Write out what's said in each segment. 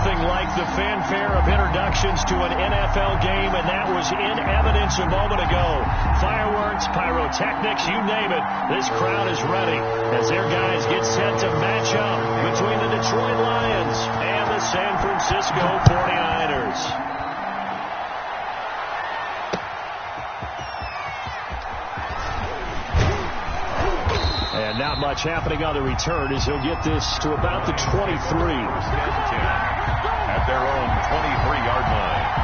Nothing like the fanfare of introductions to an NFL game, and that was in evidence a moment ago. Fireworks, pyrotechnics, you name it. This crowd is ready as their guys get set to match up between the Detroit Lions and the San Francisco 49ers. And not much happening on the return as he'll get this to about the 23. At their own 23-yard line.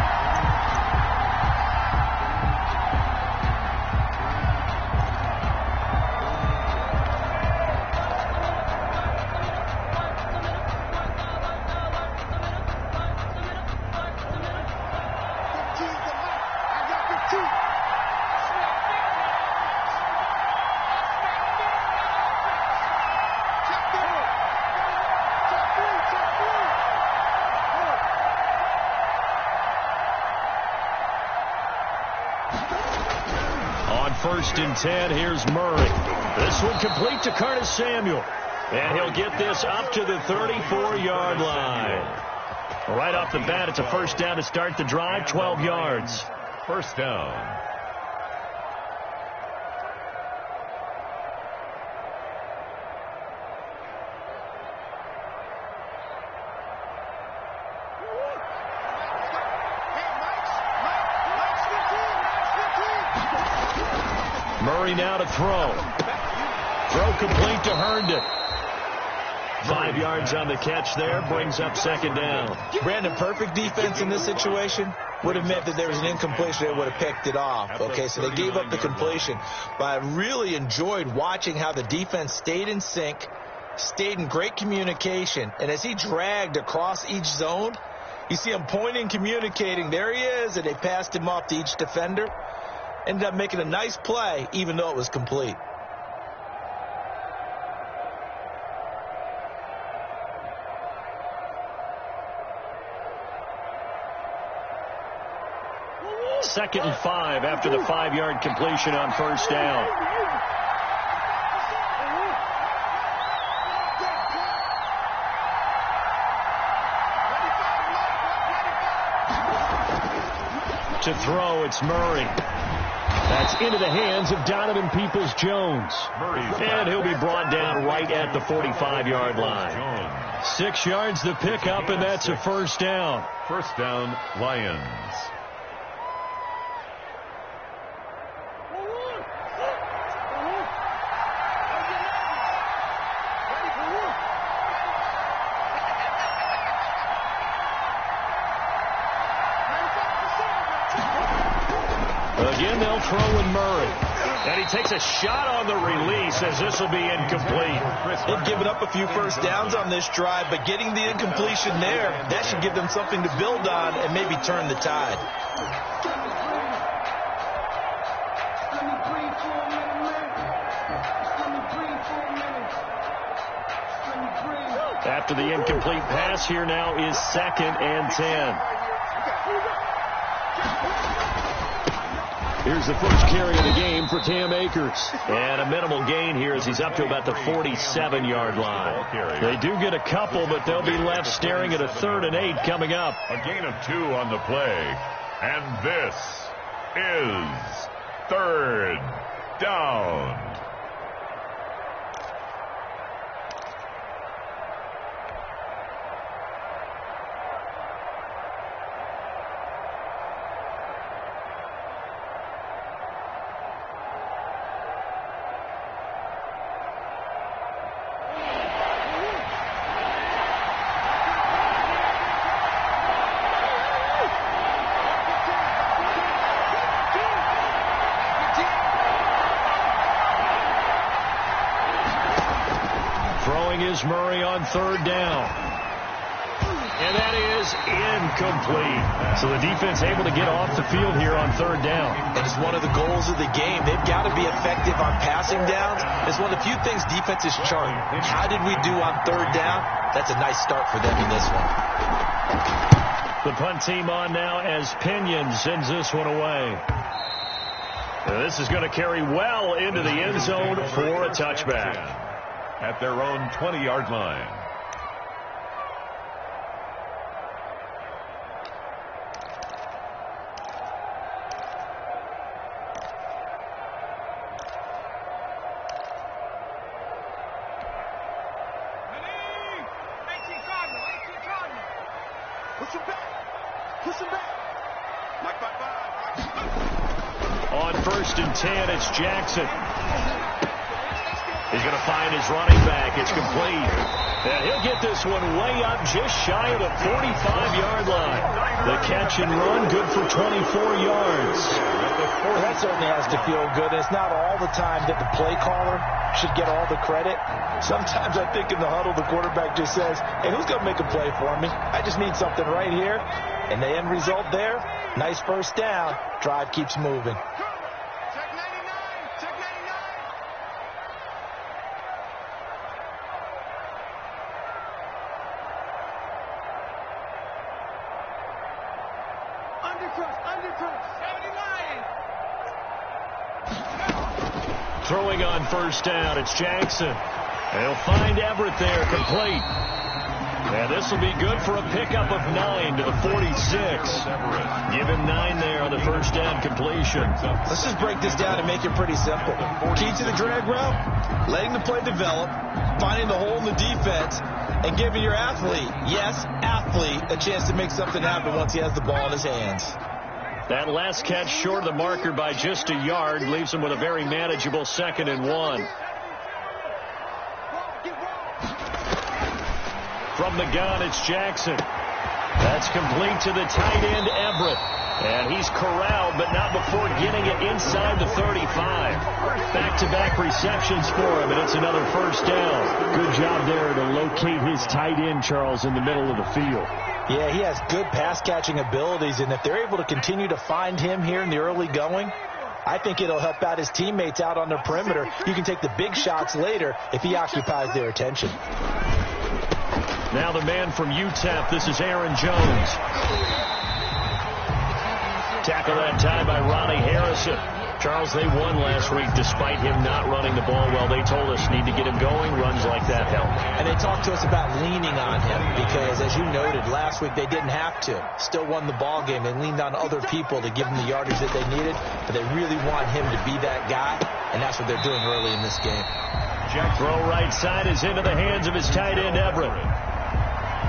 First and 10, here's Murray. This one complete to Curtis Samuel. And he'll get this up to the 34-yard line. Right off the bat, it's a first down to start the drive, 12 yards. First down. Murray now to throw. Throw complete to Herndon. 5 yards on the catch there. Brings up second down. Brandon, perfect defense in this situation would have meant that there was an incompletion. They would have picked it off. Okay, so they gave up the completion. But I really enjoyed watching how the defense stayed in sync, stayed in great communication. And as he dragged across each zone, you see him pointing, communicating. There he is, and they passed him off to each defender. Ended up making a nice play, even though it was complete. Second and 5 after the 5-yard completion on first down. To throw, it's Murray. That's into the hands of Donovan Peoples-Jones. And he'll be brought down right at the 45-yard line. 6 yards the pickup, and that's a first down. First down, Lions. Again, they'll throw in Murray. And he takes a shot on the release as this will be incomplete. They've given up a few first downs on this drive, but getting the incompletion there, that should give them something to build on and maybe turn the tide. After the incomplete pass, here now is second and 10. Here's the first carry of the game for Cam Akers. And a minimal gain here as he's up to about the 47-yard line. They do get a couple, but they'll be left staring at a 3rd and 8 coming up. A gain of 2 on the play. And this is 3rd down. Is Murray on 3rd down. And that is incomplete. So the defense able to get off the field here on 3rd down. And it's one of the goals of the game. They've got to be effective on passing downs. It's one of the few things defenses chart. How did we do on 3rd down? That's a nice start for them in this one. The punt team on now as Pinion sends this one away. This is going to carry well into the end zone for a touchback. At their own 20-yard line. On 1st and 10, it's Jackson. He's going to find his running back. It's complete. And he'll get this one way up just shy of the 45-yard line. The catch and run, good for 24 yards. Well, that certainly has to feel good. And it's not all the time that the play caller should get all the credit. Sometimes I think in the huddle, the quarterback just says, hey, who's going to make a play for me? I just need something right here. And the end result there, nice first down. Drive keeps moving. Throwing on 1st down, it's Jackson. They'll find Everett there, complete. And this will be good for a pickup of 9 to the 46. Give him 9 there on the 1st down completion. Let's just break this down and make it pretty simple. Key to the drag route, letting the play develop, finding the hole in the defense, and giving your athlete, yes, athlete, a chance to make something happen once he has the ball in his hands. That last catch short of the marker by just a yard leaves him with a very manageable 2nd and 1. From the gun, it's Jackson. That's complete to the tight end, Everett. And he's corralled, but not before getting it inside the 35. Back-to-back receptions for him, and it's another 1st down. Good job there to locate his tight end, Charles, in the middle of the field. Yeah, he has good pass-catching abilities, and if they're able to continue to find him here in the early going, I think it'll help out his teammates out on the perimeter. You can take the big shots later if he occupies their attention. Now the man from UTEP, this is Aaron Jones. Tackle that time by Ronnie Harrison. Charles, they won last week despite him not running the ball well. They told us need to get him going. Runs like that help. And they talked to us about leaning on him because, as you noted, last week they didn't have to. Still won the ball game. They leaned on other people to give them the yardage that they needed, but they really want him to be that guy, and that's what they're doing early in this game. Throw right side is into the hands of his tight end, Everett.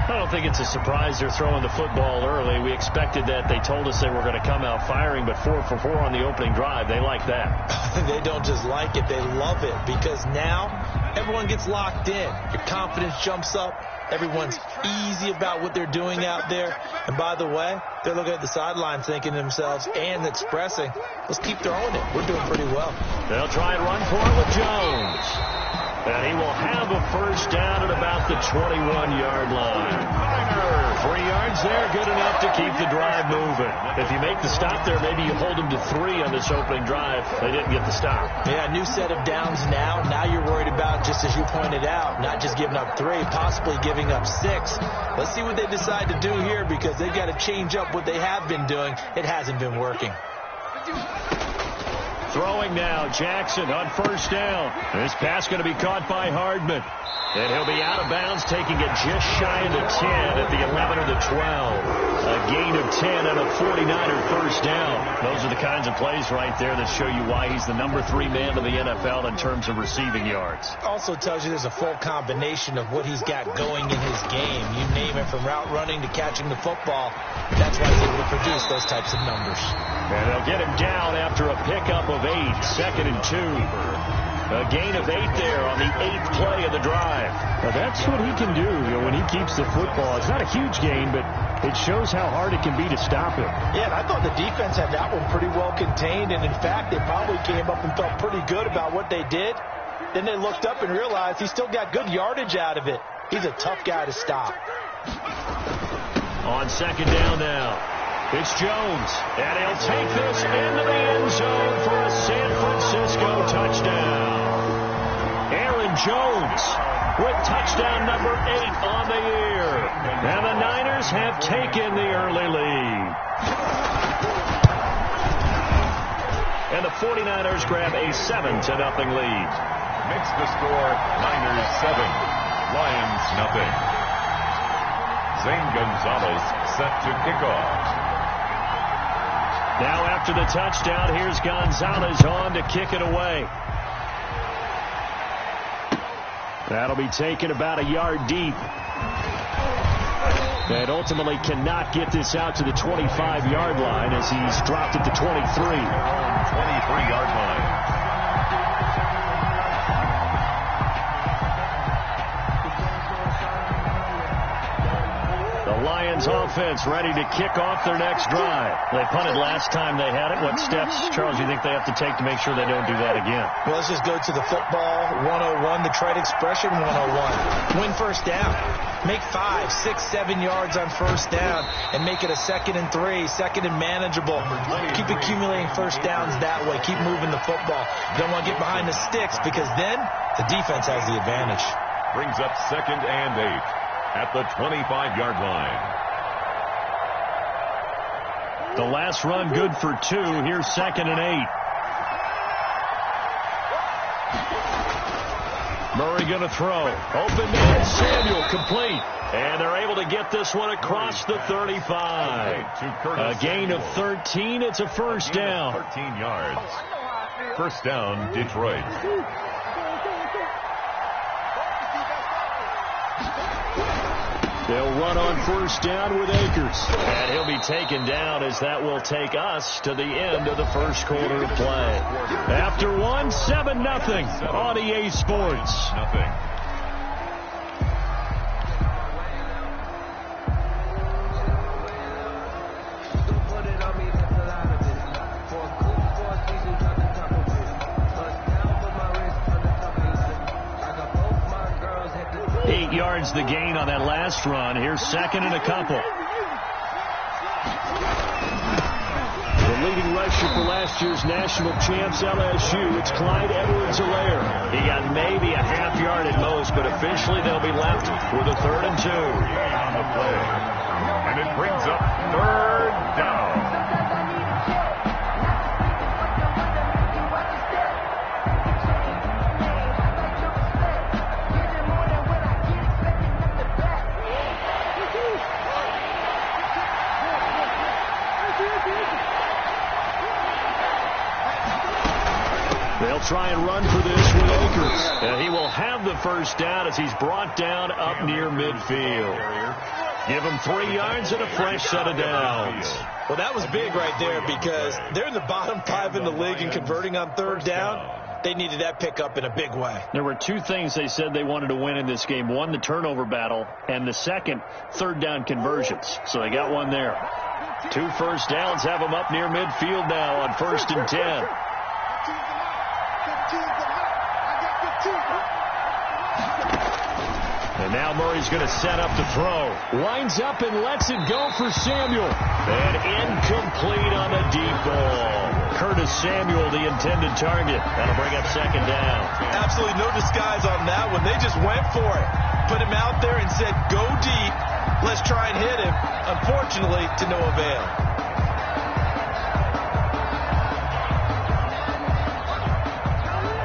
I don't think it's a surprise they're throwing the football early. We expected that. They told us they were going to come out firing, but 4 for 4 on the opening drive. They like that. They don't just like it, they love it, because now everyone gets locked in. Your confidence jumps up. Everyone's easy about what they're doing out there. And by the way, they're looking at the sideline thinking to themselves and expressing, let's keep throwing it. We're doing pretty well. They'll try and run for it with Jones. And he will have a 1st down at about the 21-yard line. 3 yards there, good enough to keep the drive moving. If you make the stop there, maybe you hold them to 3 on this opening drive. They didn't get the stop. Yeah, new set of downs now. Now you're worried about, just as you pointed out, not just giving up 3, possibly giving up 6. Let's see what they decide to do here because they've got to change up what they have been doing. It hasn't been working. Throwing now, Jackson on 1st down. This pass going to be caught by Hardman. And he'll be out of bounds, taking it just shy of the 10 at the 11 or the 12. A gain of 10 on a 49er 1st down. Those are the kinds of plays right there that show you why he's the number 3 man in the NFL in terms of receiving yards. Also tells you there's a full combination of what he's got going in his game. You name it, from route running to catching the football. That's why he's able to produce those types of numbers. And they'll get him down after a pickup of 8, 2nd and 2. A gain of 8 there on the 8th play of the drive. Well, that's what he can do, when he keeps the football. It's not a huge gain, but it shows how hard it can be to stop him. Yeah, and I thought the defense had that one pretty well contained, and in fact, they probably came up and felt pretty good about what they did. Then they looked up and realized he still got good yardage out of it. He's a tough guy to stop. On 2nd down now, it's Jones, and he'll take this into the end zone for a San Francisco touchdown. Aaron Jones with touchdown number 8 on the year. And the Niners have taken the early lead. And the 49ers grab a 7-0 lead. Makes the score Niners 7, Lions nothing. Zane Gonzalez set to kick off. Now after the touchdown, here's Gonzalez on to kick it away. That'll be taken about a yard deep. And ultimately cannot get this out to the 25-yard line as he's dropped at the 23. 23-yard line. Lions offense ready to kick off their next drive. They punted last time they had it. What steps, Charles, do you think they have to take to make sure they don't do that again? Well, let's just go to the football 101, the trade expression 101. Win first down. Make 5, 6, 7 yards on first down and make it a 2nd and 3, 2nd and manageable. Keep accumulating first downs that way. Keep moving the football. You don't want to get behind the sticks because then the defense has the advantage. Brings up 2nd and 8. At the 25-yard line. The last run good for 2. Here's 2nd and 8. Murray going to throw. Open man, Samuel complete. And they're able to get this one across the 35. A gain of 13. It's a first down. 13 yards. First down, Detroit. They'll run on first down with Akers. And he'll be taken down as that will take us to the end of the first quarter of play. After 1, 7-0 on EA Sports. Nothing. The gain on that last run. Here's 2nd and a couple. The leading rusher for last year's national champs LSU, it's Clyde Edwards-Helaire. He got maybe a half yard at most, but officially they'll be left with a 3rd and 2. On the play. And it brings up 3rd down. They'll try and run for this with Akers. And he will have the first down as he's brought down up near midfield. Give him 3 yards and a fresh set of downs. Well, that was big right there because they're in the bottom 5 in the league and converting on 3rd down. They needed that pickup in a big way. There were 2 things they said they wanted to win in this game. 1, the turnover battle, and the second, 3rd down conversions. So they got 1 there. 2 first downs have them up near midfield now on 1st and 10. And now Murray's going to set up to throw. Lines up and lets it go for Samuel. And incomplete on the deep ball. Curtis Samuel, the intended target. That'll bring up 2nd down. Absolutely no disguise on that one. They just went for it. Put him out there and said, go deep. Let's try and hit him. Unfortunately, to no avail.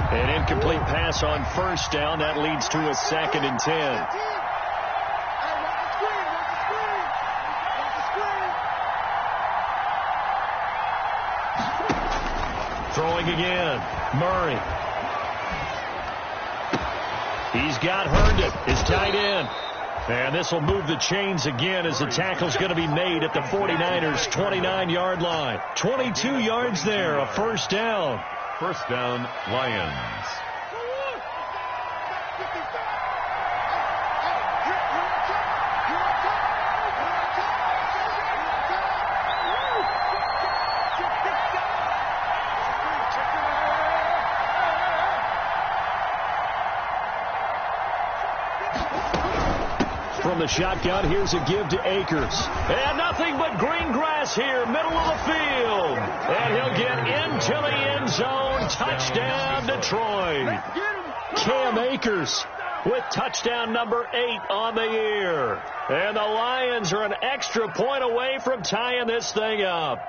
An incomplete pass on first down. That leads to a 2nd and 10. Throwing again. Murray. He's got Herndon, his tight end. And this will move the chains again as the tackle's going to be made at the 49ers' 29-yard line. 22 yards there, a first down. First down, Lions. From the shotgun, here's a give to Akers. And nothing but green grass here, middle of the field. And he'll get into the end zone. Touchdown, Detroit. Cam Akers with touchdown number 8 on the year. And the Lions are an extra point away from tying this thing up.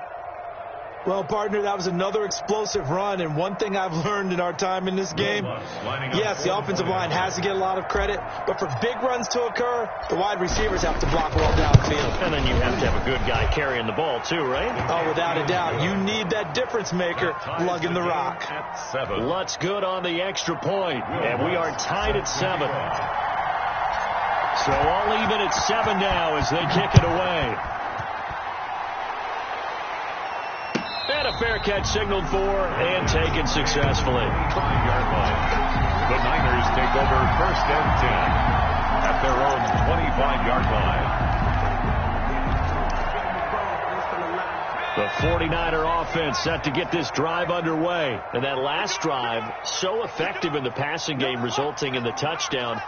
Well, partner, that was another explosive run, and one thing I've learned in our time in this game, yes, the offensive line has to get a lot of credit, but for big runs to occur, the wide receivers have to block well downfield. And then you have to have a good guy carrying the ball, too, right? Oh, without a doubt. You need that difference maker lugging the rock. Lutz good on the extra point, and we are tied at 7. So all even at 7 now as they kick it away. And a fair catch signaled for and taken successfully. 5-yard line. The Niners take over 1st and 10 at their own 25-yard line. The 49er offense set to get this drive underway. And that last drive, so effective in the passing game, resulting in the touchdown.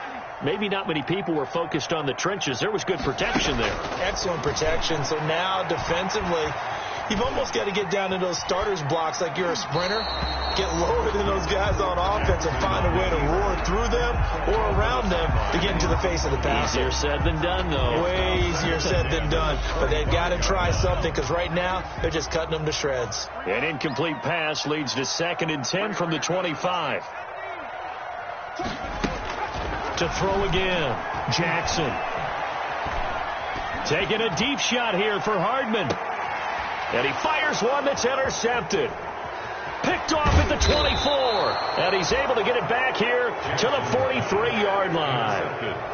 Maybe not many people were focused on the trenches. There was good protection there. Excellent protection. So now defensively, you've almost got to get down to those starters blocks like you're a sprinter. Get lower than those guys on offense and find a way to roar through them or around them to get into the face of the passer. Easier said than done, though. Way easier said than done. But they've got to try something because right now they're just cutting them to shreds. An incomplete pass leads to 2nd and 10 from the 25. To throw again. Jackson. Taking a deep shot here for Hardman. And he fires one that's intercepted. Picked off at the 24. And he's able to get it back here to the 43-yard line.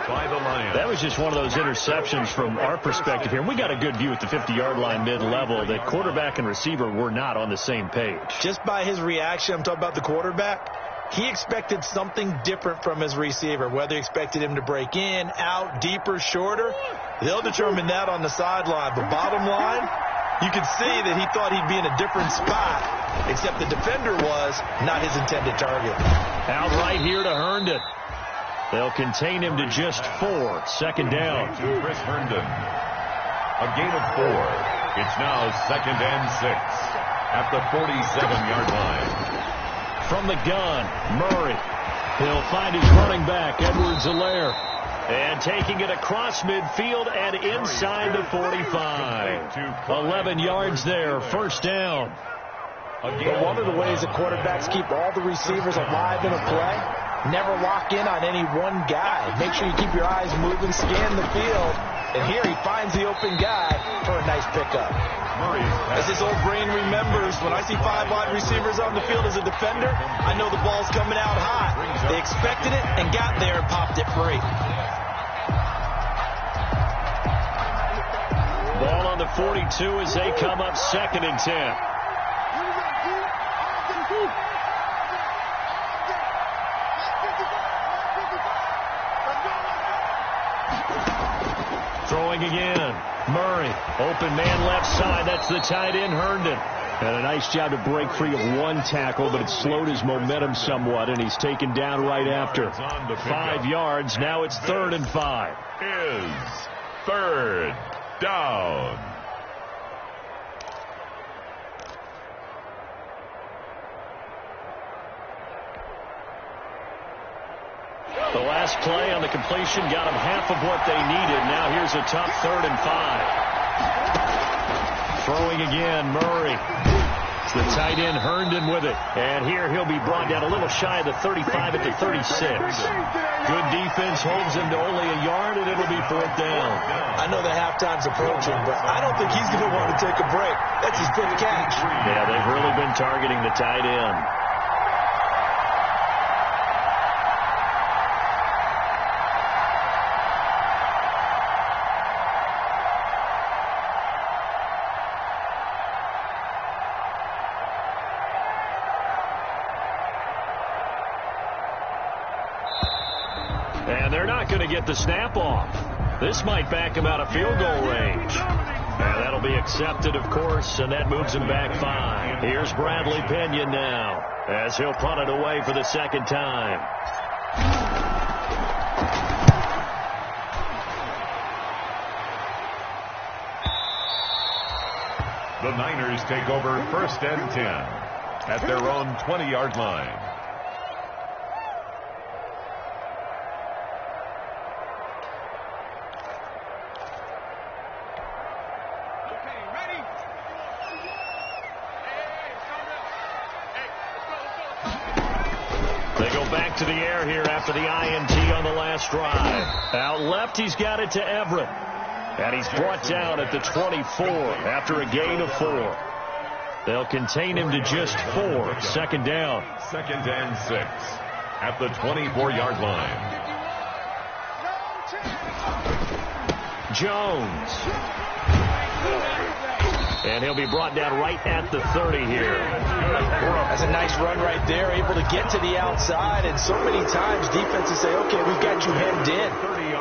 By the Lions. That was just one of those interceptions from our perspective here. We got a good view at the 50-yard line mid-level that quarterback and receiver were not on the same page. Just by his reaction, I'm talking about the quarterback, he expected something different from his receiver. Whether he expected him to break in, out, deeper, shorter, they'll determine that on the sideline. But bottom line, you could see that he thought he'd be in a different spot, except the defender was not his intended target. Out right here to Herndon. They'll contain him to just 4. 2nd down. To Chris Herndon. A gain of 4. It's now 2nd and 6 at the 47-yard line. From the gun, Murray. He'll find his running back, Edwards-Helaire. And taking it across midfield and inside the 45. 11 yards there, 1st down. But one of the ways that quarterbacks keep all the receivers alive in a play, never lock in on any one guy. Make sure you keep your eyes moving, scan the field. And here he finds the open guy for a nice pickup. As his old brain remembers, when I see 5 wide receivers on the field as a defender, I know the ball's coming out hot. They expected it and got there and popped it free. Ball on the 42 as they come up 2nd and 10. Throwing again. Murray. Open man left side. That's the tight end, Herndon. And a nice job to break free of one tackle, but it slowed his momentum somewhat, and he's taken down right after. 5 yards. Now it's 3rd and 5. Is 3rd down. The last play on the completion got them half of what they needed. Now here's a tough 3rd and 5. Throwing again, Murray. It's the tight end, Herndon, with it. And here he'll be brought down a little shy of the 35 at the 36. Good defense holds him to only a yard, and it'll be 4th down. I know the halftime's approaching, but I don't think he's going to want to take a break. That's his 5th catch. Yeah, they've really been targeting the tight end. And they're not going to get the snap off. This might back him out of field goal range. And that'll be accepted, of course, and that moves him back 5. Here's Bradley Pinion now as he'll punt it away for the 2nd time. The Niners take over 1st and 10 at their own 20-yard line. They go back to the air here after the INT on the last drive. Out left, he's got it to Everett. And he's brought down at the 24 after a gain of 4. They'll contain him to just 4. 2nd down. 2nd and 6 at the 24-yard line. Jones. And he'll be brought down right at the 30 here. That's a nice run right there, able to get to the outside. And so many times defenses say, okay, we've got you hemmed in.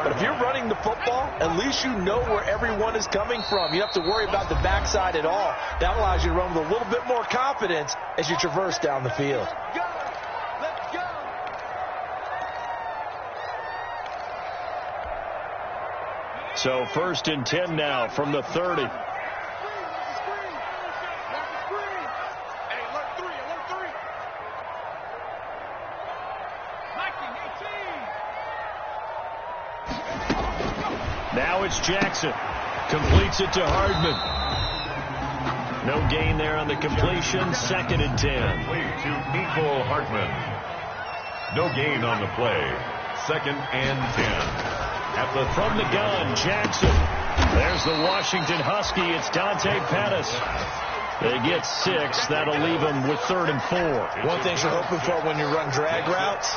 But if you're running the football, at least you know where everyone is coming from. You don't have to worry about the backside at all. That allows you to run with a little bit more confidence as you traverse down the field. So 1st and 10 now from the 30. Now it's Jackson. Completes it to Hardman. No gain there on the completion. 2nd and 10. Complete to equal Hardman. No gain on the play. 2nd and 10. From the gun, Jackson. There's the Washington Husky. It's Dante Pettis. They get 6. That'll leave them with 3rd and 4. One thing you're hoping for when you run drag routes,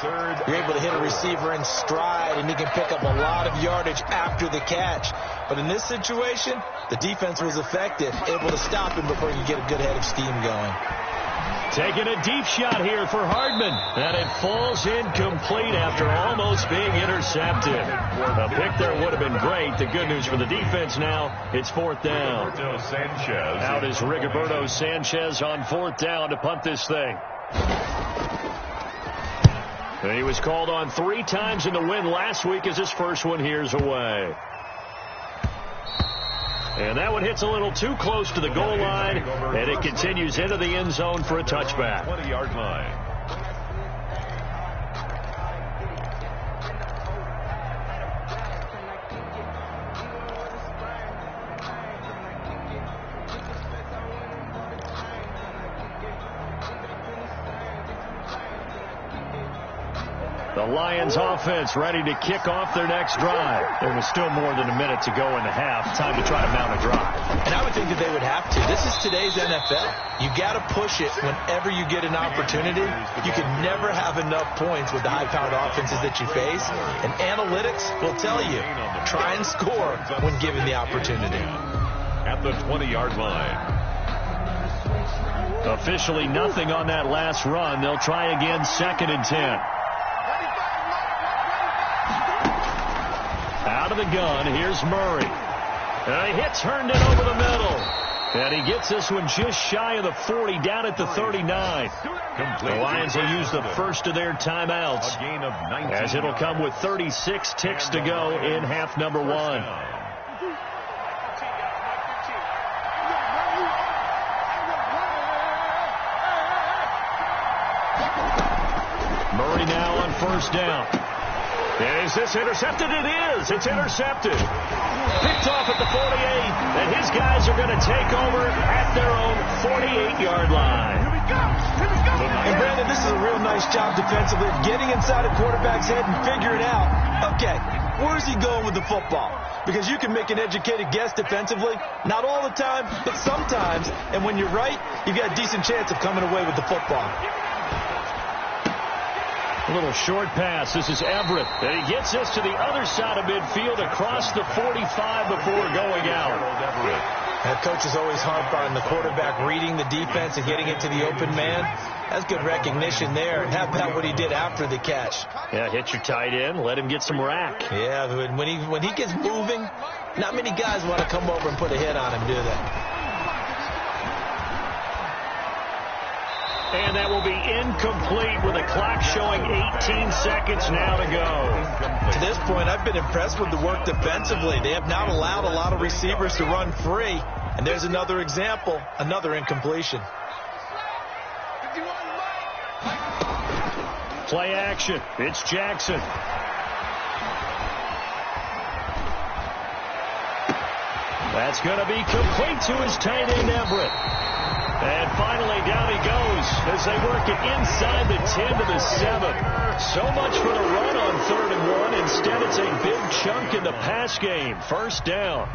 you're able to hit a receiver in stride, and he can pick up a lot of yardage after the catch. But in this situation, the defense was effective, able to stop him before you get a good head of steam going. Taking a deep shot here for Hardman. And it falls incomplete after almost being intercepted. A pick there would have been great. The good news for the defense now, it's 4th down. Out is Rigoberto Sanchez on 4th down to punt this thing. And he was called on 3 times in the win last week as his first one here's away. And that one hits a little too close to the goal line, and it continues into the end zone for a touchback. 20-yard line. The Lions offense ready to kick off their next drive. There was still more than a minute to go in the half. Time to try to mount a drive. And I would think that they would have to. This is today's NFL. You got to push it whenever you get an opportunity. You can never have enough points with the high-powered offenses that you face. And analytics will tell you, try and score when given the opportunity. At the 20-yard line. Officially nothing on that last run. They'll try again 2nd and 10. Out of the gun, here's Murray. And he hits Herndon over the middle. And he gets this one just shy of the 40, down at the 39. The Lions will use the first of their timeouts, as it'll come with 36 ticks to go in half number 1. Murray now on 1st down. Is this intercepted? It is. It's intercepted. Picked off at the 48, and his guys are going to take over at their own 48-yard line. Here we go. And Brandon, this is a real nice job defensively, getting inside a quarterback's head and figuring out, okay, where's he going with the football? Because you can make an educated guess defensively, not all the time, but sometimes. And when you're right, you've got a decent chance of coming away with the football. A little short pass. This is Everett. And he gets this to the other side of midfield across the 45 before going out. That coach is always harp on the quarterback reading the defense and getting it to the open man. That's good recognition there. And how about what he did after the catch? Yeah, hit your tight end. Let him get some rack. Yeah, when he gets moving, not many guys want to come over and put a hit on him, do they? And that will be incomplete with the clock showing 18 seconds now to go. To this point, I've been impressed with the work defensively. They have not allowed a lot of receivers to run free. And there's another example, another incompletion. Play action. It's Jackson. That's going to be complete to his tight end, Everett. And finally, down he goes as they work it inside the 10 to the 7. So much for the run on 3rd and 1. Instead, it's a big chunk in the pass game. 1st down.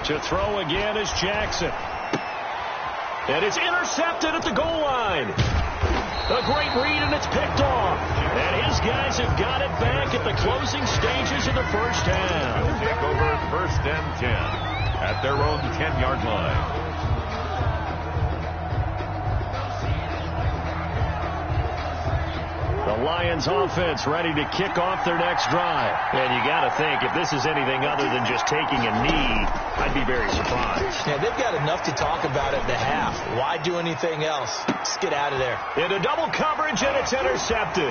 To throw again is Jackson. And it's intercepted at the goal line. A great read, and it's picked off. And his guys have got it back at the closing stages of the first half. Take over 1st and 10 at their own 10-yard line. The Lions offense ready to kick off their next drive. And you got to think, if this is anything other than just taking a knee, I'd be very surprised. Yeah, they've got enough to talk about at the half. Why do anything else? Just get out of there. Into double coverage, and it's intercepted.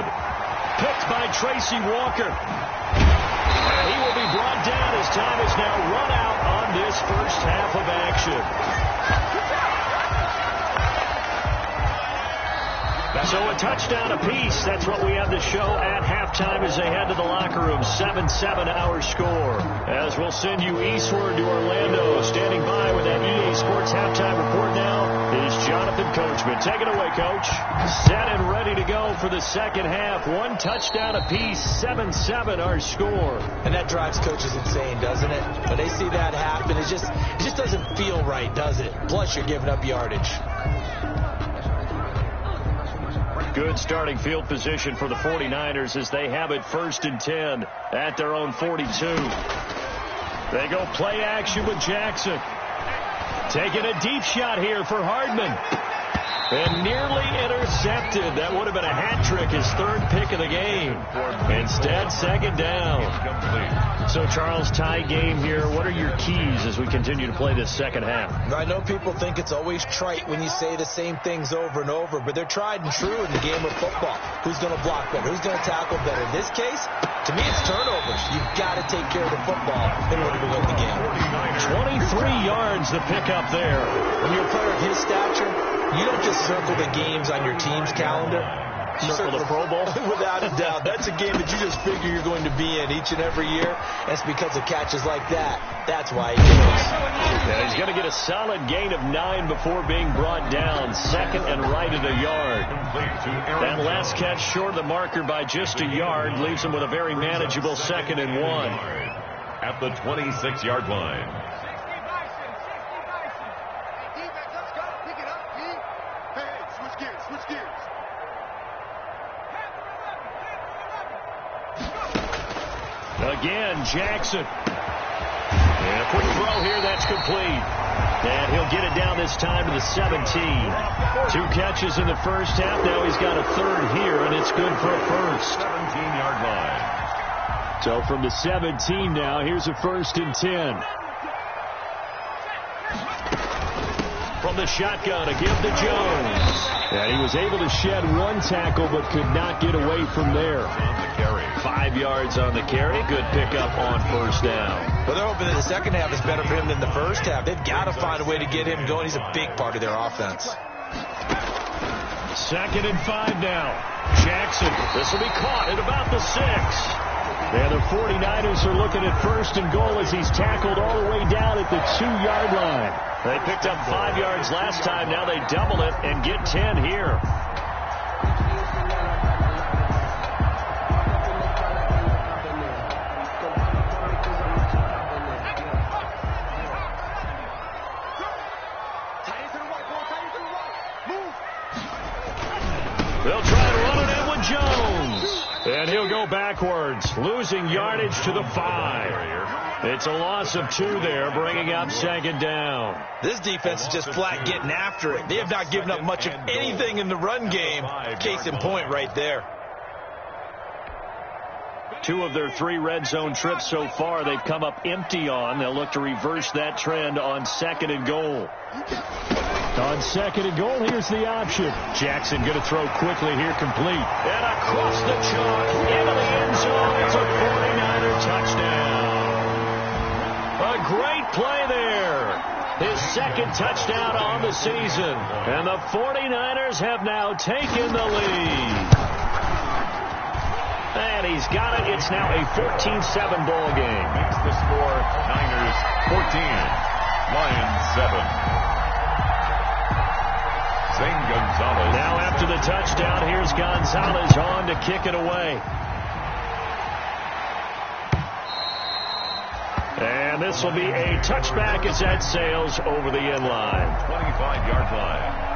Picked by Tracy Walker. And he will be brought down as time is now run out on this first half of action. So a touchdown apiece. That's what we have to show at halftime as they head to the locker room. 7-7 our score. As we'll send you eastward to Orlando. Standing by with that EA Sports halftime report now is Jonathan Coachman. Take it away, Coach. Set and ready to go for the second half. One touchdown apiece. 7-7 our score. And that drives coaches insane, doesn't it? When they see that happen, it just doesn't feel right, does it? Plus, you're giving up yardage. Good starting field position for the 49ers as they have it 1st and 10 at their own 42. They go play action with Jackson. Taking a deep shot here for Hardman. And nearly intercepted. That would have been a hat trick, his 3rd pick of the game. Instead, 2nd down. So, Charles, tie game here. What are your keys as we continue to play this second half? I know people think it's always trite when you say the same things over and over, but they're tried and true in the game of football. Who's going to block better? Who's going to tackle better? In this case, to me, it's turnovers. You've got to take care of the football in order to win the game. 23 yards the pickup there. When you're a player of his stature, you don't just circle the games on your team's calendar. You circle the Pro Bowl? Without a doubt. That's a game that you just figure you're going to be in each and every year. That's because of catches like that. That's why he goes. Yeah, he's going to get a solid gain of 9 before being brought down. 2nd and right at a yard. That last catch short of the marker by just a yard leaves him with a very manageable 2nd and 1. At the 26-yard line. Again, Jackson. And a quick throw here, that's complete. And he'll get it down this time to the 17. 2 catches in the first half. Now he's got a 3rd here, and it's good for a 1st. 17-yard line. So from the 17 now, here's a 1st and 10. From the shotgun, a give to Jones. And he was able to shed 1 tackle, but could not get away from there. 5 yards on the carry. Good pickup on 1st down. Well, they're hoping that the second half is better for him than the first half. They've got to find a way to get him going. He's a big part of their offense. 2nd and 5 now. Jackson. This will be caught at about the 6. And the 49ers are looking at 1st and goal as he's tackled all the way down at the 2-yard line. They picked up 5 yards last time. Now they double it and get 10 here. They'll try to run it in with Jones. And he'll go backwards, losing yardage to the 5. It's a loss of 2 there, bringing up 2nd down. This defense is just flat getting after it. They have not given up much of anything in the run game. Case in point right there. 2 of their 3 red zone trips so far they've come up empty on. They'll look to reverse that trend on 2nd and goal. On 2nd and goal, here's the option. Jackson going to throw quickly here, complete. And across the chalk, into the end zone. It's a 49er touchdown. A great play there. His 2nd touchdown on the season. And the 49ers have now taken the lead. And he's got it. It's now a 14-7 ball game. Makes the score Niners 14, Lions 7. Zane Gonzalez. Now after the touchdown, here's Gonzalez on to kick it away. And this will be a touchback as that sails over the end line. 25-yard line.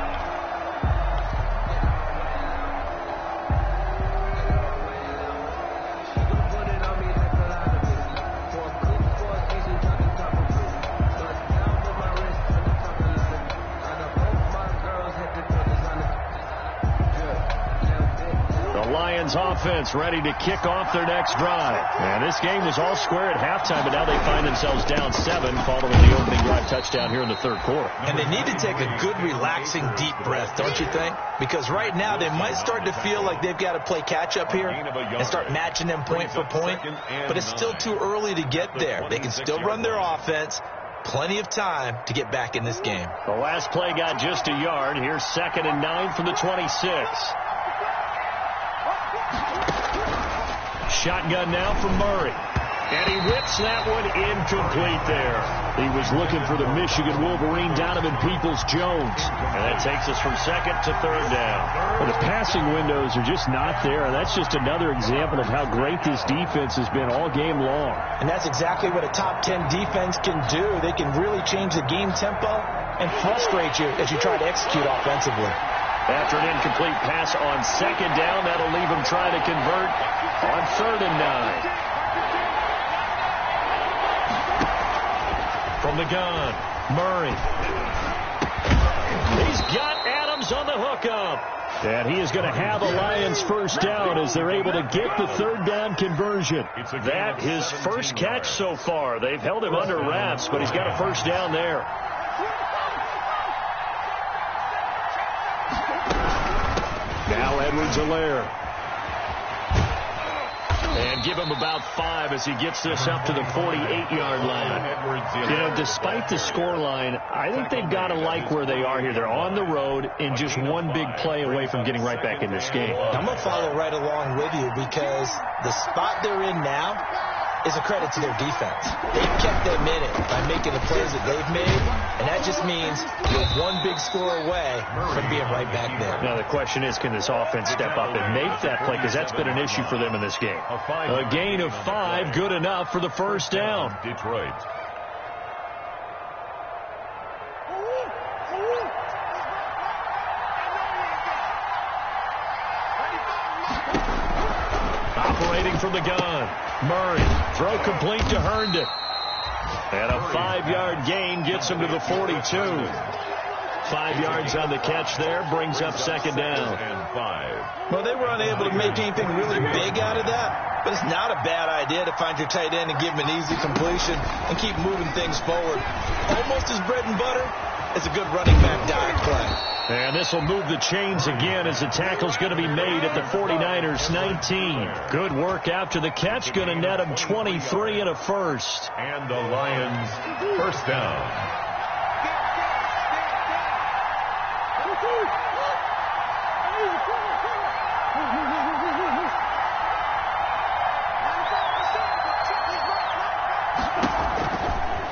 Offense ready to kick off their next drive. And this game was all square at halftime, but now they find themselves down 7 following the opening drive touchdown here in the third quarter. And they need to take a good, relaxing, deep breath, don't you think? Because right now they might start to feel like they've got to play catch-up here and start matching them point for point. But it's still too early to get there. They can still run their offense. Plenty of time to get back in this game. The last play got just a yard. Here's 2nd and 9 from the 26. Shotgun now from Murray. And he whips that one incomplete there. He was looking for the Michigan Wolverine, Donovan Peoples-Jones. And that takes us from 2nd to 3rd down. Well, the passing windows are just not there. And that's just another example of how great this defense has been all game long. And that's exactly what a top 10 defense can do. They can really change the game tempo and frustrate you as you try to execute offensively. After an incomplete pass on 2nd down, that'll leave him trying to convert on 3rd and 9. From the gun, Murray. He's got Adams on the hookup. And he is going to have a Lions first down as they're able to get the 3rd down conversion. That his first catch so far. They've held him under wraps, but he's got a first down there. Now Edwards-Helaire. And give him about 5 as he gets this up to the 48-yard line. You know, despite the scoreline, I think they've got to like where they are here. They're on the road and just one big play away from getting right back in this game. I'm going to follow right along with you because the spot they're in now is a credit to their defense. They've kept them in it by making the plays that they've made, and that just means you're one big score away from being right back there. Now the question is, can this offense step up and make that play, because that's been an issue for them in this game. A gain of 5, good enough for the first down. Detroit. Operating from the gun, Murray, throw complete to Herndon. And a 5-yard gain gets him to the 42. 5 yards on the catch there, brings up 2nd down. Well, they were unable to make anything really big out of that, but it's not a bad idea to find your tight end and give him an easy completion and keep moving things forward. Almost as bread and butter as a good running back dive play. And this will move the chains again as the tackle's going to be made at the 49ers 19. Good work after the catch, going to net him 23 and a first. And the Lions first down.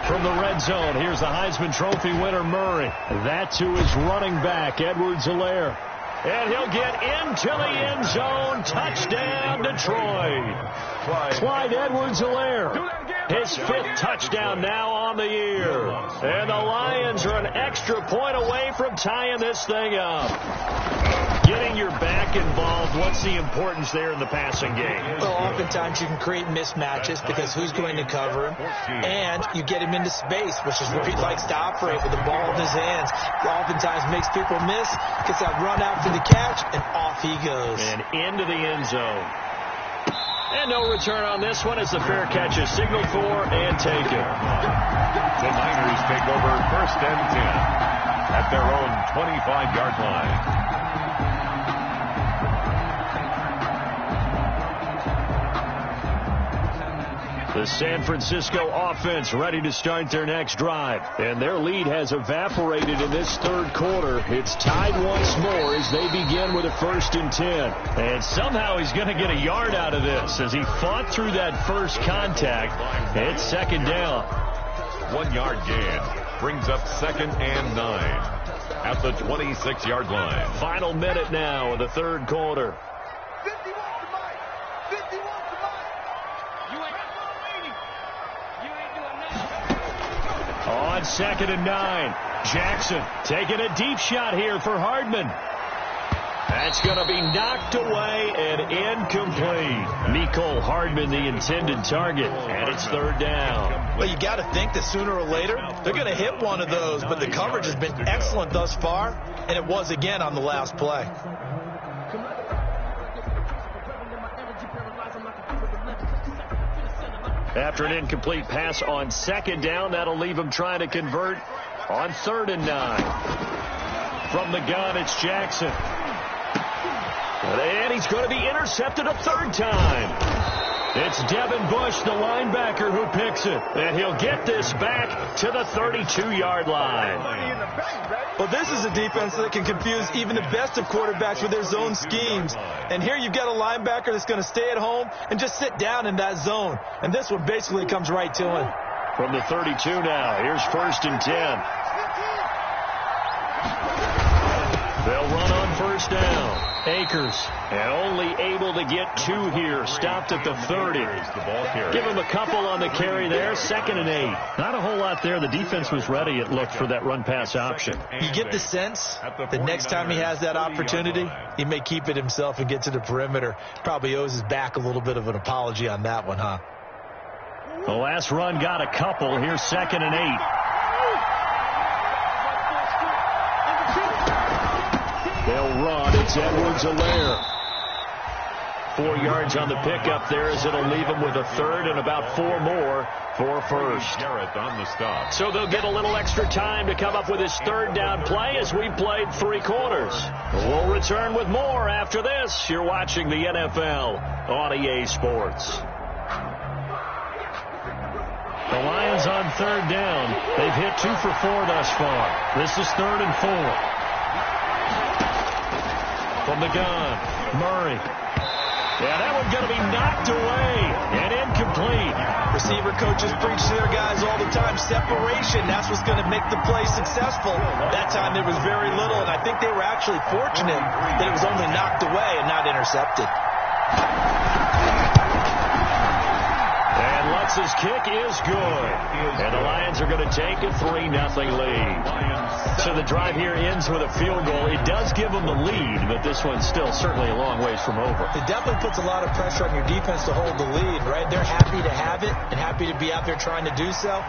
From the red zone, here's the Heisman Trophy winner, Murray. That to his running back, Edwards-Helaire. And he'll get into the end zone. Touchdown, Detroit. Clyde Edwards-Helaire. His 5th touchdown now on the year. And the Lions are an extra point away from tying this thing up. Getting your back involved, what's the importance there in the passing game? Well, oftentimes you can create mismatches because who's going to cover him? And you get him into space, which is where he likes to operate with the ball in his hands. He oftentimes makes people miss, gets that run out for the catch, and off he goes. And into the end zone. And no return on this one as the fair catch is signaled for and taken. The Niners take over 1st and 10 at their own 25-yard line. The San Francisco offense ready to start their next drive. And their lead has evaporated in this 3rd quarter. It's tied once more as they begin with a 1st and 10. And somehow he's going to get a yard out of this as he fought through that first contact. It's 2nd down. 1-yard gain brings up 2nd and 9 at the 26-yard line. Final minute now of the 3rd quarter. On 2nd and 9. Jackson taking a deep shot here for Hardman. That's going to be knocked away and incomplete. Mecole Hardman, the intended target, and it's 3rd down. Well, you got to think that sooner or later they're going to hit one of those, but the coverage has been excellent thus far, and it was again on the last play. After an incomplete pass on 2nd down, that'll leave him trying to convert on 3rd and 9. From the gun, it's Jackson. And he's going to be intercepted a 3rd time. It's Devin Bush, the linebacker, who picks it. And he'll get this back to the 32-yard line. Well, this is a defense that can confuse even the best of quarterbacks with their zone schemes. And here you've got a linebacker that's going to stay at home and just sit down in that zone. And this one basically comes right to him. From the 32 now, here's 1st and 10. They'll run on 1st down. Akers, and only able to get 2 here. Stopped at the 30. Give him a couple on the carry there. 2nd and 8. Not a whole lot there. The defense was ready, it looked, for that run-pass option. You get the sense that next time he has that opportunity, he may keep it himself and get to the perimeter. Probably owes his back a little bit of an apology on that one, huh? The last run got a couple. Here's 2nd and 8. They'll run. It's Edwards-Helaire. 4 yards on the pickup there, as it'll leave them with a 3rd and about 4 more for 1st. Garrett on the stop. So they'll get a little extra time to come up with his 3rd down play as we played 3 quarters. We'll return with more after this. You're watching the NFL on EA Sports. The Lions on 3rd down. They've hit 2 for 4 thus far. This is 3rd and 4. From the gun, Murray. Yeah, that one's going to be knocked away and incomplete. Receiver coaches preach to their guys all the time. Separation, that's what's going to make the play successful. That time there was very little, and I think they were actually fortunate that it was only knocked away and not intercepted. And Lutz's kick is good. And the Lions are going to take a 3-0 lead. So the drive here ends with a field goal. It does give them the lead, but this one's still certainly a long ways from over. It definitely puts a lot of pressure on your defense to hold the lead, right? They're happy to have it and happy to be out there trying to do so.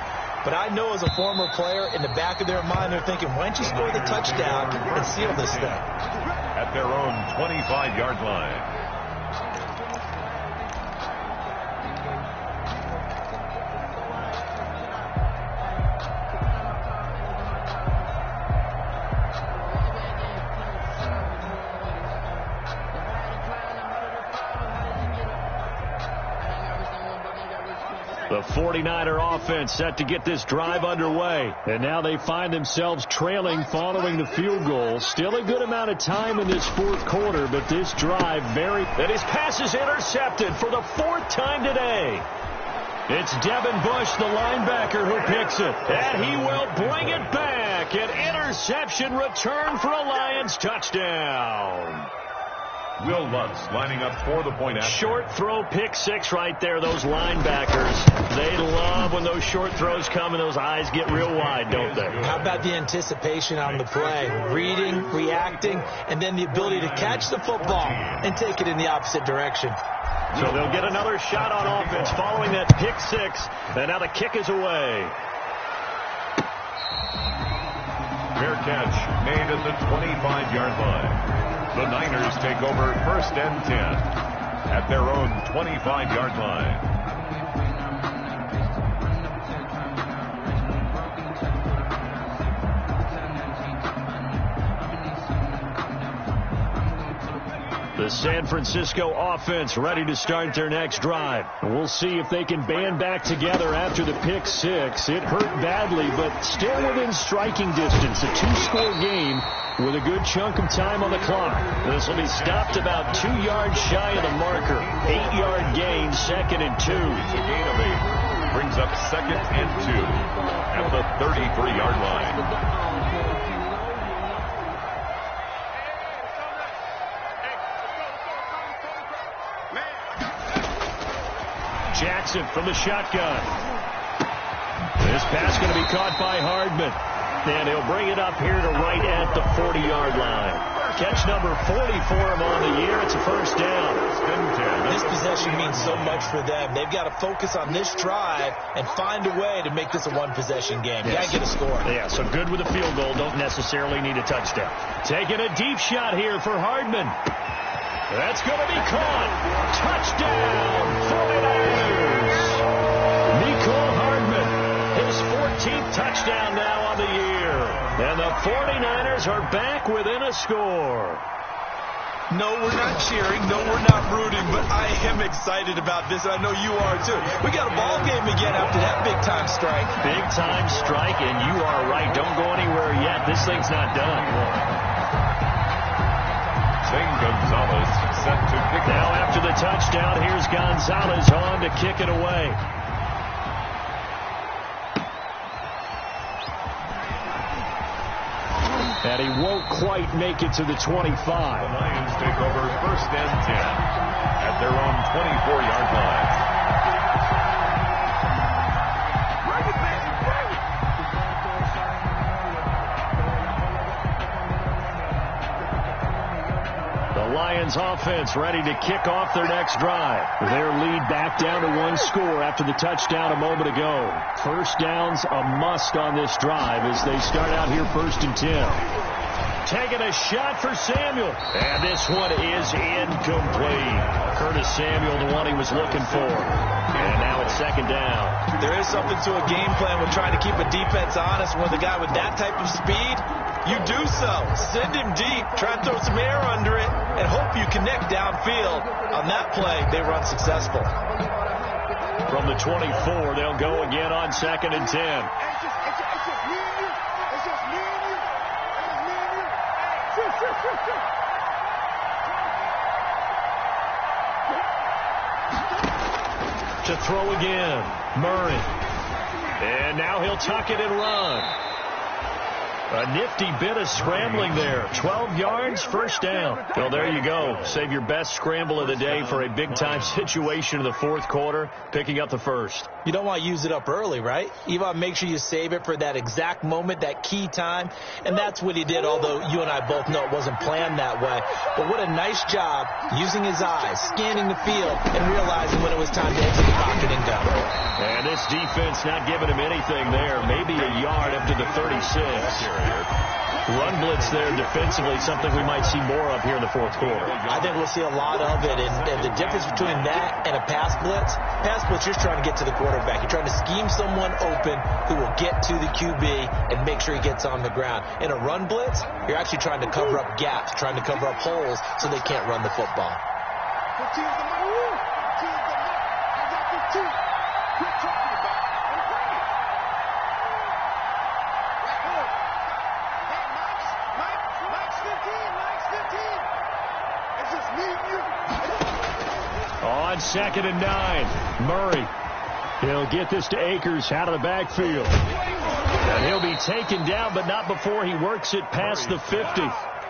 But I know as a former player, in the back of their mind, they're thinking, why don't you score the touchdown and seal this thing? At their own 25-yard line. The 49er offense set to get this drive underway. And now they find themselves trailing following the field goal. Still a good amount of time in this 4th quarter, but this drive And his pass is intercepted for the 4th time today. It's Devin Bush, the linebacker, who picks it. And he will bring it back. An interception return for a Lions touchdown. Will Lutz lining up for the point after. Short throw, pick 6 right there. Those linebackers, they love when those short throws come and those eyes get real wide, don't they? How about the anticipation on the play? Reading, reacting, and then the ability to catch the football and take it in the opposite direction. So they'll get another shot on offense following that pick 6. And now the kick is away. Fair catch made at the 25-yard line. The Niners take over 1st and 10 at their own 25-yard line. The San Francisco offense ready to start their next drive. We'll see if they can band back together after the pick 6. It hurt badly, but still within striking distance. A 2-score game with a good chunk of time on the clock. This will be stopped about 2 yards shy of the marker. 8-yard gain, 2nd and 2. It's a gain of 8. Brings up 2nd and 2 at the 33-yard line. Jackson from the shotgun. This pass going to be caught by Hardman. And he'll bring it up here to right at the 40-yard line. Catch number 40 for him on the year. It's a first down. This possession means so much for them. They've got to focus on this drive and find a way to make this a one-possession game. You got to get a score. Yeah, so good with a field goal. Don't necessarily need a touchdown. Taking a deep shot here for Hardman. That's going to be caught. Touchdown, 49ers. Nicole Hardman, his 14th touchdown now on the year. And the 49ers are back within a score. No, we're not cheering. No, we're not rooting. But I am excited about this. I know you are, too. We got a ball game again after that big-time strike. Big-time strike, and you are right. Don't go anywhere yet. This thing's not done. St. Gonzalez set to kick it. Now after the touchdown, here's Gonzalez on to kick it away. And he won't quite make it to the 25. The Lions take over first and 10 at their own 24-yard line. The Lions offense ready to kick off their next drive. Their lead back down to one score after the touchdown a moment ago. First down's a must on this drive as they start out here first and 10. Taking a shot for Samuel. And this one is incomplete. Curtis Samuel, the one he was looking for. And now it's second down. There is something to a game plan with trying to keep a defense honest. With a guy with that type of speed, you do so. Send him deep. Try and throw some air under it and hope you connect downfield. On that play, they run successful. From the 24, they'll go again on second and 10. To throw again, Murray. And now he'll tuck it and run. A nifty bit of scrambling there. 12 yards, first down. Well, there you go. Save your best scramble of the day for a big-time situation in the fourth quarter, picking up the first. You don't want to use it up early, right? You want to make sure you save it for that exact moment, that key time. And that's what he did, although you and I both know it wasn't planned that way. But what a nice job using his eyes, scanning the field, and realizing when it was time to exit the pocket and go. And this defense not giving him anything there. Maybe a yard up to the 36. Run blitz there defensively, something we might see more of here in the fourth quarter. I think we'll see a lot of it, and the difference between that and a pass blitz, you're just trying to get to the quarterback. You're trying to scheme someone open who will get to the QB and make sure he gets on the ground. In a run blitz, you're actually trying to cover up gaps, trying to cover up holes so they can't run the football. On second and 9, Murray. He'll get this to Akers out of the backfield. And he'll be taken down, but not before he works it past the 50.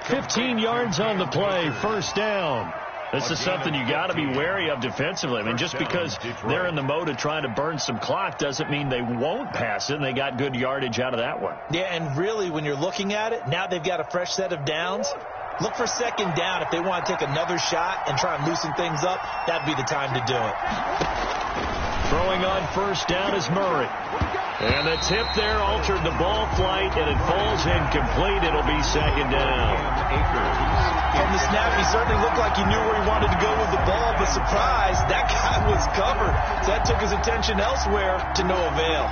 15 yards on the play, first down. This is something you got to be wary of defensively. I mean, just because they're in the mode of trying to burn some clock doesn't mean they won't pass it, and they got good yardage out of that one. Yeah, and really, when you're looking at it, now they've got a fresh set of downs. Look for second down. If they want to take another shot and try and loosen things up, that'd be the time to do it. Throwing on first down is Murray. And the tip there altered the ball flight, and it falls incomplete. It'll be second down. From the snap, he certainly looked like he knew where he wanted to go with the ball, but surprise, that guy was covered. So that took his attention elsewhere to no avail.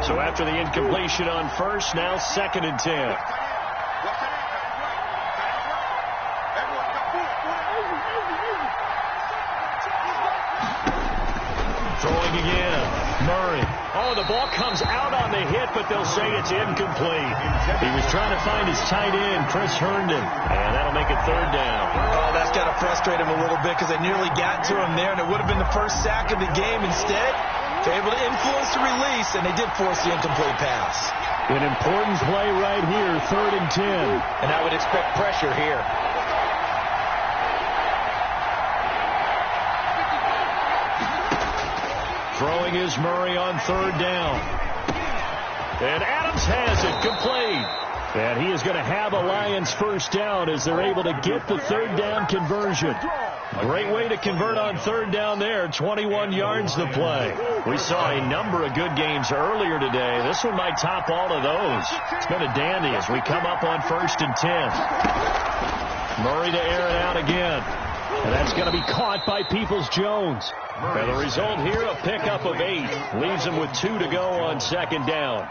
So after the incompletion on first, now second and 10. Throwing again. Murray. Oh, the ball comes out on the hit, but they'll say it's incomplete. He was trying to find his tight end, Chris Herndon, and that'll make it third down. Oh, that's got to frustrate him a little bit because they nearly got to him there, and it would have been the first sack of the game. Instead, they're able to influence the release, and they did force the incomplete pass. An important play right here, third and 10. And I would expect pressure here. Throwing is Murray on third down. And Adams has it, complete. And he is going to have a Lions first down as they're able to get the third down conversion. Great way to convert on third down there. 21 yards to play. We saw a number of good games earlier today. This one might top all of those. It's been a dandy as we come up on 1st and 10. Murray to air it out again. And that's going to be caught by Peoples-Jones. And the result here, a pickup of 8. Leaves him with 2 to go on second down.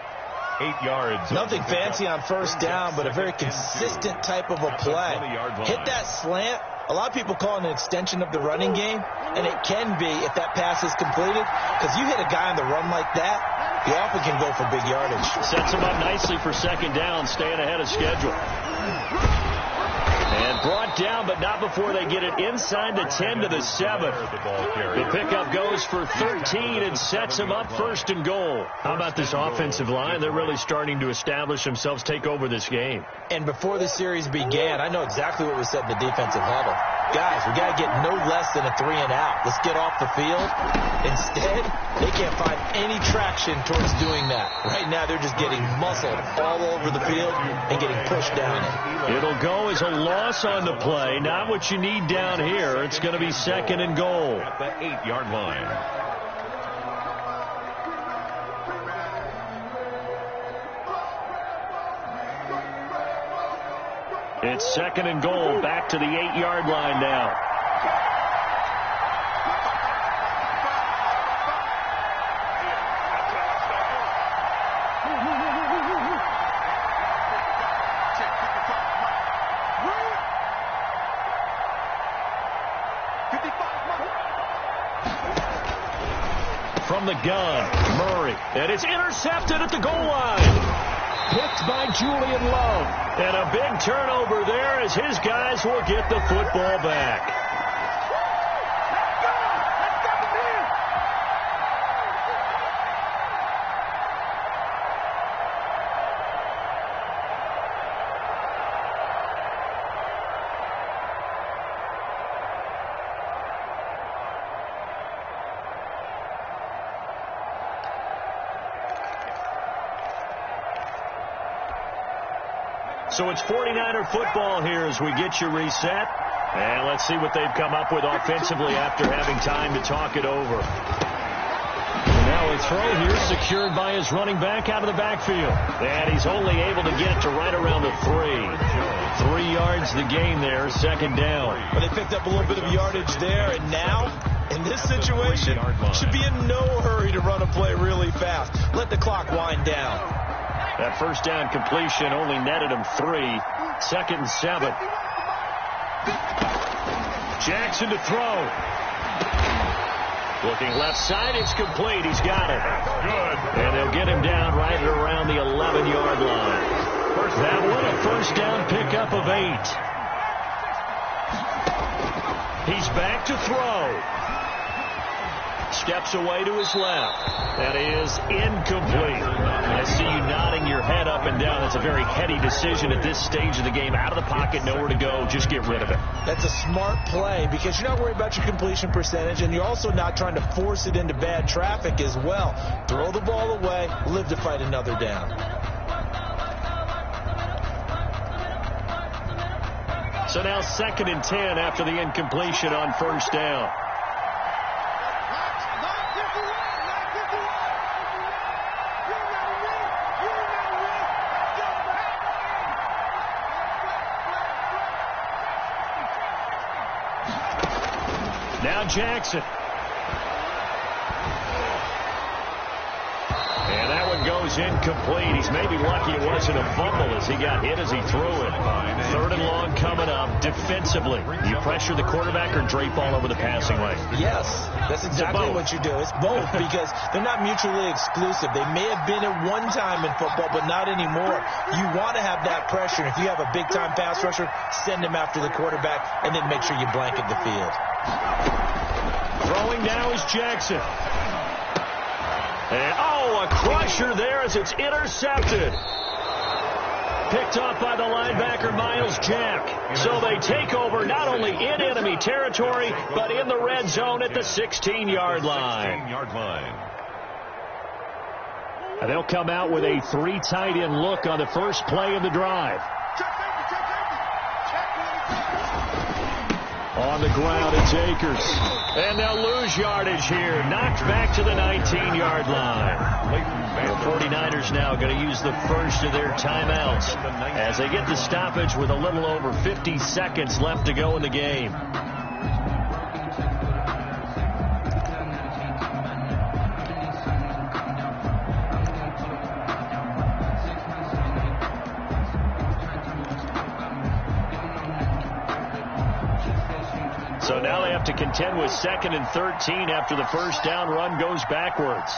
8 yards. Nothing fancy on first down, but a very consistent type of a play. Hit that slant. A lot of people call it an extension of the running game, and it can be if that pass is completed, because you hit a guy on the run like that, you often can go for big yardage. Sets him up nicely for second down, staying ahead of schedule. And brought down, but not before they get it inside the 10 to the 7. The pickup goes for 13 and sets him up 1st and goal. How about this offensive line? They're really starting to establish themselves, take over this game. And before the series began, I know exactly what was said in the defensive huddle. Guys, we got to get no less than a 3-and-out. Let's get off the field. Instead, they can't find any traction towards doing that. Right now, they're just getting muscled all over the field and getting pushed down it. It'll go as a loss on the play. Not what you need down here. It's going to be 2nd and goal. At the 8-yard line. It's 2nd and goal, back to the 8-yard line now. From the gun, Murray, and it's intercepted at the goal line. Picked by Julian Love. And a big turnover there as his guys will get the football back. So it's 49er football here as we get you reset. And let's see what they've come up with offensively after having time to talk it over. Now a throw here secured by his running back out of the backfield. And he's only able to get to right around the 3. 3 yards the gain there, 2nd down. Well, they picked up a little bit of yardage there, and now, in this situation, should be in no hurry to run a play really fast. Let the clock wind down. That first down completion only netted him 3. 2nd and 7. Jackson to throw. Looking left side, it's complete. He's got it. Good. And they'll get him down right at around the 11-yard line. That one a first down pickup of 8. He's back to throw. Steps away to his left. That is incomplete. I see you nodding your head up and down. That's a very heady decision at this stage of the game. Out of the pocket, nowhere to go. Just get rid of it. That's a smart play because you're not worried about your completion percentage, and you're also not trying to force it into bad traffic as well. Throw the ball away, live to fight another down. So now 2nd and 10 after the incompletion on first down. Now Jackson. And that one goes incomplete. He's maybe lucky it wasn't a fumble as he got hit as he threw it. 3rd and long coming up. Defensively, you pressure the quarterback or drape all over the passing lane? Yes, that's exactly what you do. It's both because they're not mutually exclusive. They may have been at one time in football, but not anymore. You want to have that pressure. And if you have a big-time pass rusher, send him after the quarterback and then make sure you blanket the field. Throwing now is Jackson. And, a crusher there as it's intercepted. Picked off by the linebacker, Miles Jack. So they take over not only in enemy territory, but in the red zone at the 16-yard line. And they'll come out with a 3 tight end look on the first play of the drive. On the ground, it's Akers. And they'll lose yardage here. Knocked back to the 19-yard line. The 49ers now going to use the first of their timeouts as they get the stoppage with a little over 50 seconds left to go in the game. So now they have to contend with 2nd and 13 after the first down run goes backwards.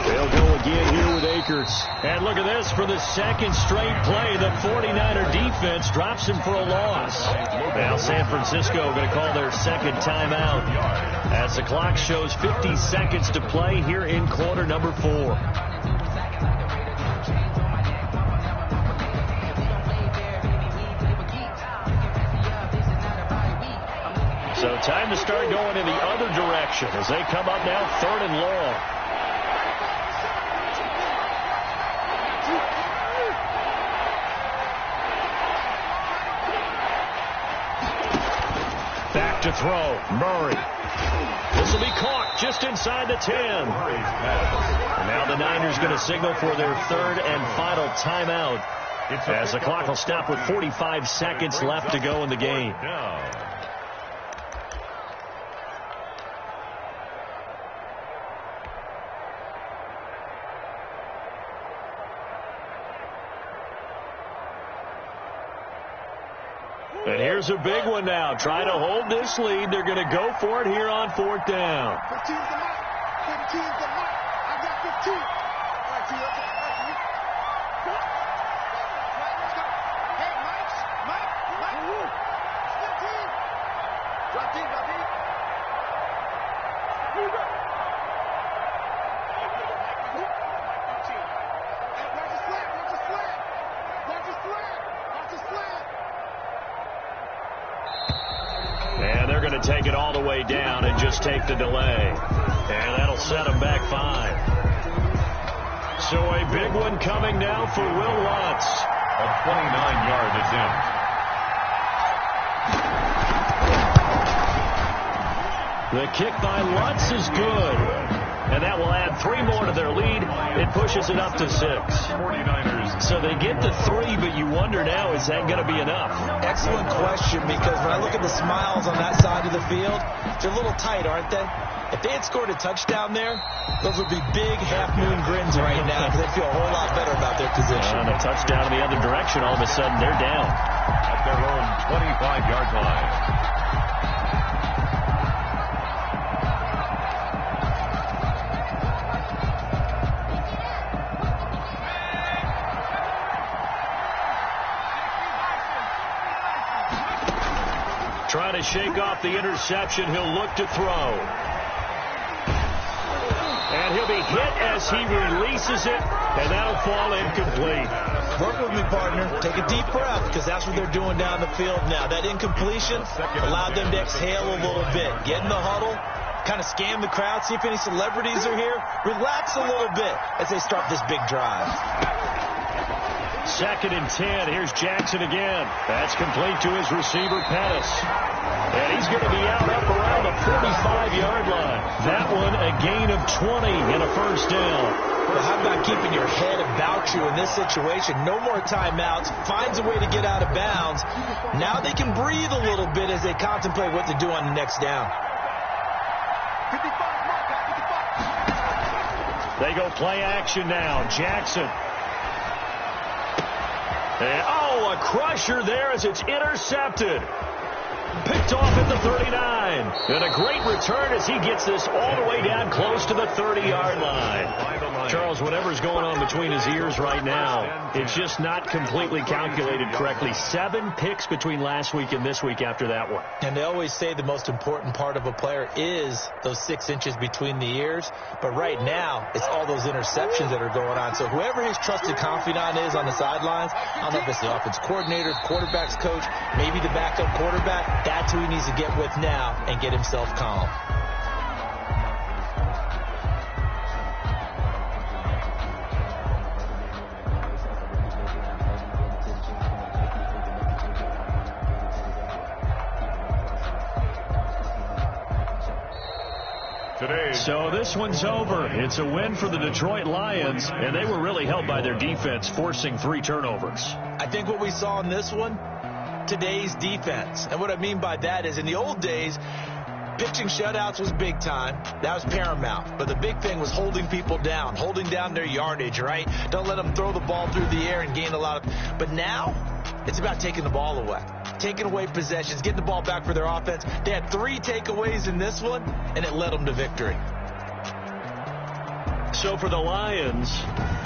They'll go again here with Akers. And look at this. For the second straight play, the 49er defense drops him for a loss. Now San Francisco going to call their second timeout as the clock shows 50 seconds to play here in quarter number 4. So time to start going in the other direction as they come up now 3rd and long. Back to throw. Murray. This will be caught just inside the 10. And now the Niners going to signal for their 3rd and final timeout as the clock will stop with 45 seconds left to go in the game. And here's a big one now. Trying to hold this lead. They're going to go for it here on 4th down. 15's the mark. 15's the mark. I got 15. All right, T. Let's go. Hey, Mike. 15. Drop deep. Here we go. Hey, watch the slant. And they're going to take it all the way down and just take the delay. And that'll set them back 5. So a big one coming now for Will Lutz. A 29-yard attempt. The kick by Lutz is good. And that will add 3 more to their lead. It pushes it up to 6. 49ers. So they get the 3, but you wonder now, is that going to be enough? Excellent question, because when I look at the smiles on that side of the field, they're a little tight, aren't they? If they had scored a touchdown there, those would be big half-moon grins right now because they'd feel a whole lot better about their position. And a touchdown in the other direction, all of a sudden they're down. At their own 25-yard line. Trying to shake off the interception. He'll look to throw. And he'll be hit as he releases it, and that'll fall incomplete. Work with me, partner. Take a deep breath, because that's what they're doing down the field now. That incompletion allowed them to exhale a little bit. Get in the huddle, kind of scan the crowd, see if any celebrities are here. Relax a little bit as they start this big drive. 2nd and 10. Here's Jackson again. That's complete to his receiver, Pettis. And he's going to be out up around the 45-yard line. That one a gain of 20 and a first down. Well, how about keeping your head about you in this situation? No more timeouts. Finds a way to get out of bounds. Now they can breathe a little bit as they contemplate what to do on the next down. 55. They go play action now. Jackson. And, a crusher there as it's intercepted. Picked off at the 39. And a great return as he gets this all the way down close to the 30-yard line. Charles, whatever's going on between his ears right now, it's just not completely calculated correctly. 7 picks between last week and this week after that one. And they always say the most important part of a player is those 6 inches between the ears. But right now, it's all those interceptions that are going on. So whoever his trusted confidant is on the sidelines, I don't know if it's the offense coordinator, the quarterback's coach, maybe the backup quarterback, that's who he needs to get with now and get himself calm. So this one's over. It's a win for the Detroit Lions, and they were really helped by their defense, forcing 3 turnovers. I think what we saw in this one, today's defense. And what I mean by that is in the old days, pitching shutouts was big time. That was paramount. But the big thing was holding people down, holding down their yardage, right? Don't let them throw the ball through the air and gain a lot of... But now, it's about taking the ball away. Taking away possessions, getting the ball back for their offense. They had 3 takeaways in this one, and it led them to victory. So for the Lions,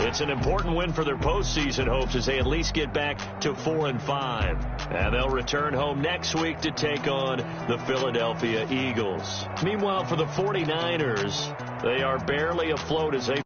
it's an important win for their postseason hopes as they at least get back to 4-5. And they'll return home next week to take on the Philadelphia Eagles. Meanwhile, for the 49ers, they are barely afloat as they